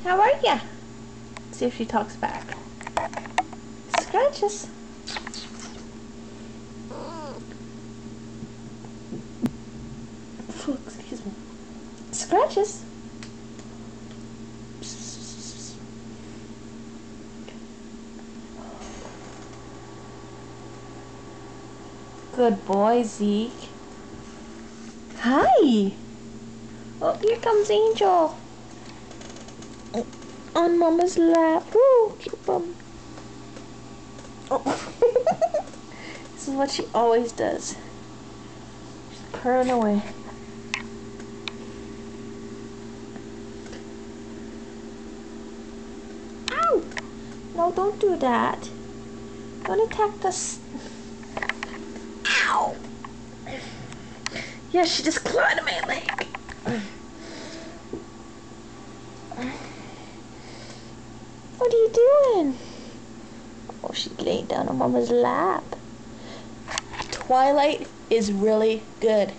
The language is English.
How are ya? See if she talks back. Scratches. Excuse me. Scratches. Good boy, Zeke. Hi. Oh, here comes Angel. On Mama's lap. Ooh, cute bum. Oh. This is what she always does. She's purring away. Ow! No, don't do that. Don't attack us. Ow! Yeah, she just clawed my leg. What are you doing? Oh, she's laying down on Mama's lap. Twilight is really good.